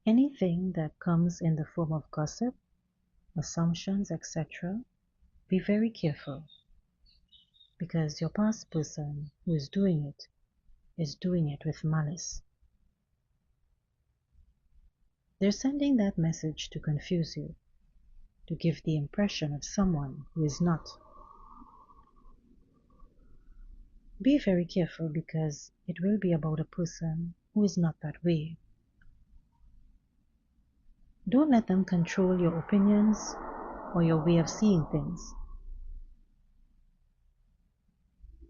Anything that comes in the form of gossip, assumptions, etc., be very careful, because your past person who is doing it with malice. They're sending that message to confuse you, to give the impression of someone who is not. Be very careful, because it will be about a person who is not that way. Don't let them control your opinions or your way of seeing things.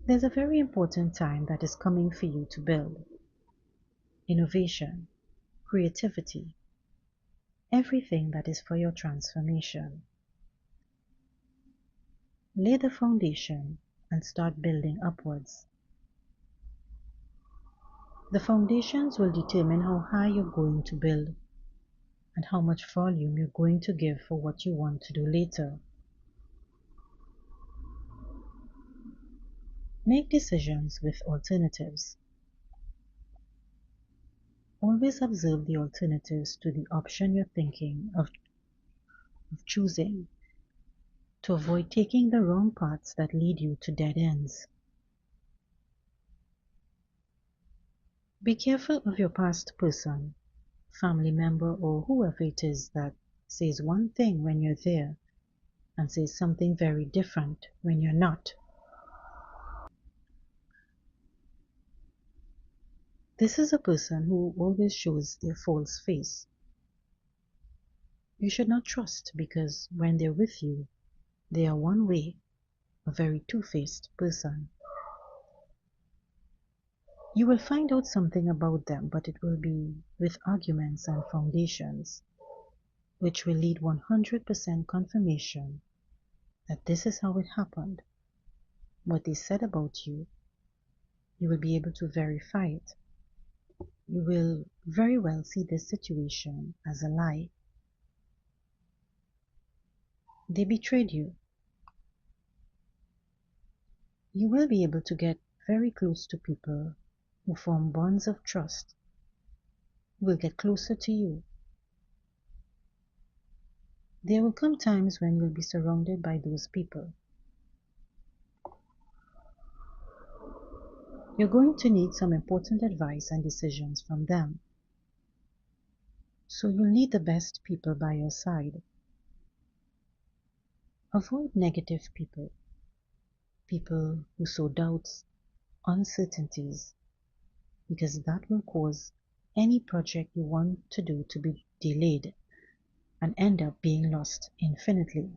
There's a very important time that is coming for you to build. Innovation, creativity, everything that is for your transformation. Lay the foundation and start building upwards. The foundations will determine how high you're going to build and how much volume you're going to give for what you want to do later. Make decisions with alternatives. Always observe the alternatives to the option you're thinking of choosing, to avoid taking the wrong paths that lead you to dead ends. Be careful of your past person, family member, or whoever it is that says one thing when you're there and says something very different when you're not. This is a person who always shows their false face. You should not trust, because when they're with you, they are one way, a very two-faced person. You will find out something about them, but it will be with arguments and foundations, which will lead 100% confirmation that this is how it happened. What they said about you, you will be able to verify it. You will very well see this situation as a lie. They betrayed you. You will be able to get very close to people who form bonds of trust, who will get closer to you. There will come times when you'll be surrounded by those people. You're going to need some important advice and decisions from them. So you'll need the best people by your side. Avoid negative people, people who sow doubts, uncertainties, because that will cause any project you want to do to be delayed and end up being lost infinitely.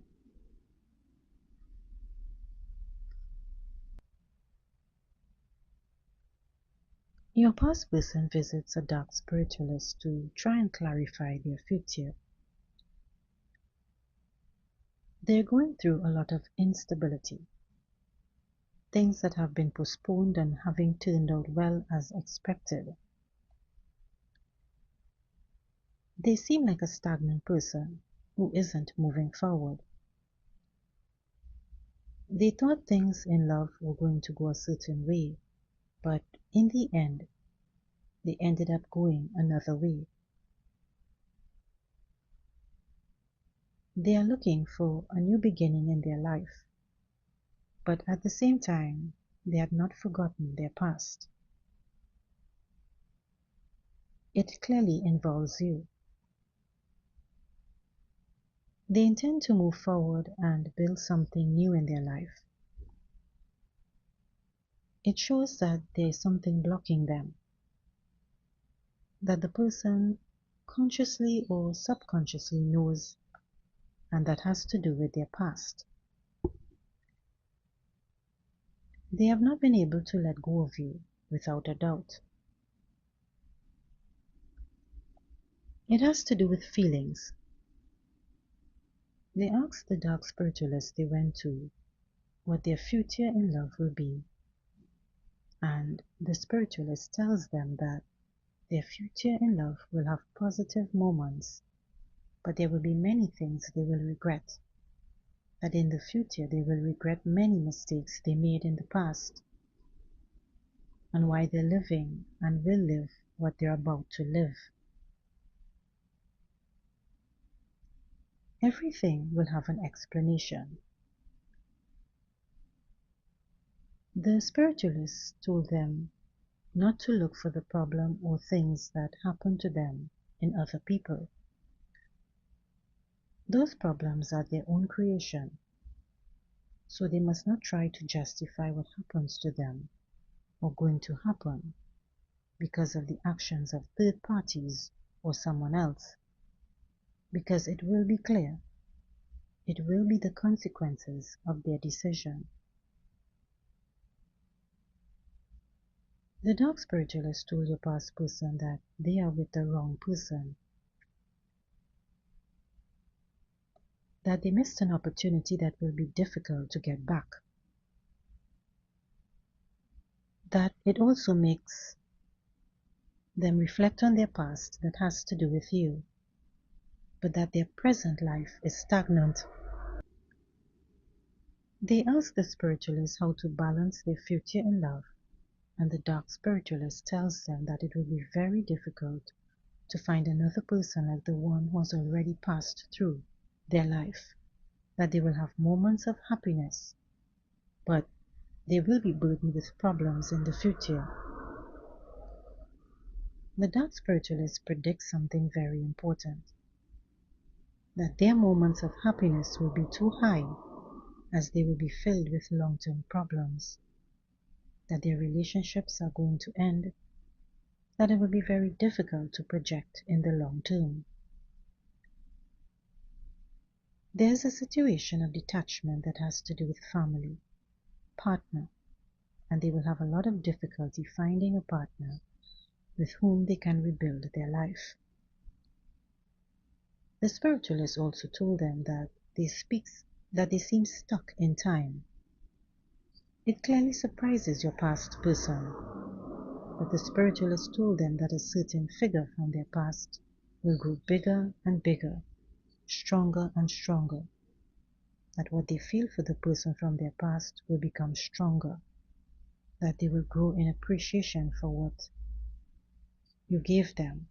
Your past person visits a dark spiritualist to try and clarify their future. They're going through a lot of instability, things that have been postponed and having turned out well as expected. They seem like a stagnant person who isn't moving forward. They thought things in love were going to go a certain way, but in the end, they ended up going another way. They are looking for a new beginning in their life, but at the same time, they have not forgotten their past. It clearly involves you. They intend to move forward and build something new in their life. It shows that there is something blocking them, that the person consciously or subconsciously knows, and that has to do with their past. They have not been able to let go of you, without a doubt. It has to do with feelings. They asked the dark spiritualist they went to what their future in love will be, and the spiritualist tells them that their future in love will have positive moments, but there will be many things they will regret, that in the future they will regret many mistakes they made in the past, and why they're living and will live what they're about to live. Everything will have an explanation. The spiritualists told them not to look for the problem or things that happen to them in other people. Those problems are their own creation, so they must not try to justify what happens to them or going to happen because of the actions of third parties or someone else, because it will be clear, it will be the consequences of their decision. The dark spiritualist told your past person that they are with the wrong person, that they missed an opportunity that will be difficult to get back, that it also makes them reflect on their past that has to do with you, but that their present life is stagnant. They ask the spiritualist how to balance their future in love, and the dark spiritualist tells them that it will be very difficult to find another person like the one who has already passed through their life, that they will have moments of happiness, but they will be burdened with problems in the future. The dark spiritualist predicts something very important, that their moments of happiness will be too high as they will be filled with long-term problems, that their relationships are going to end, that it will be very difficult to project in the long term. There's a situation of detachment that has to do with family, partner, and they will have a lot of difficulty finding a partner with whom they can rebuild their life. The spiritualist also told them that they seem stuck in time. It clearly surprises your past person, but the spiritualist told them that a certain figure from their past will grow bigger and bigger, stronger and stronger, that what they feel for the person from their past will become stronger, that they will grow in appreciation for what you gave them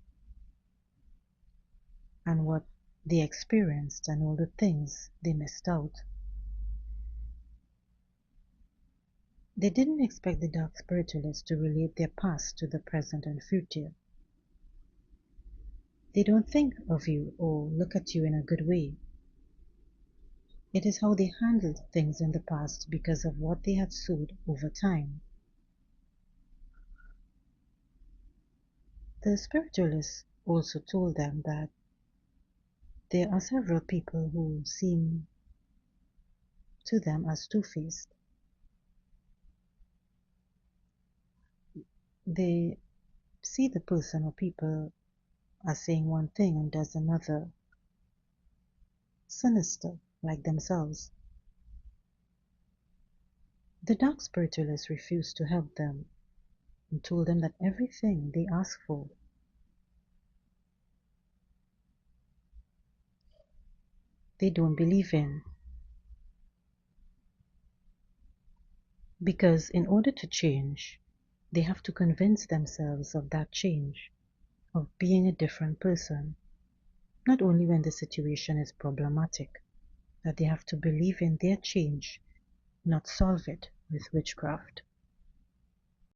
and what they experienced and all the things they missed out. They didn't expect the dark spiritualists to relate their past to the present and future. They don't think of you or look at you in a good way. It is how they handled things in the past because of what they had sowed over time. The spiritualists also told them that there are several people who seem to them as two-faced. They see the person or people as saying one thing and does another, sinister like themselves. The dark spiritualists refused to help them and told them that everything they asked for, they don't believe in. Because in order to change, they have to convince themselves of that change, of being a different person, not only when the situation is problematic, that they have to believe in their change, not solve it with witchcraft.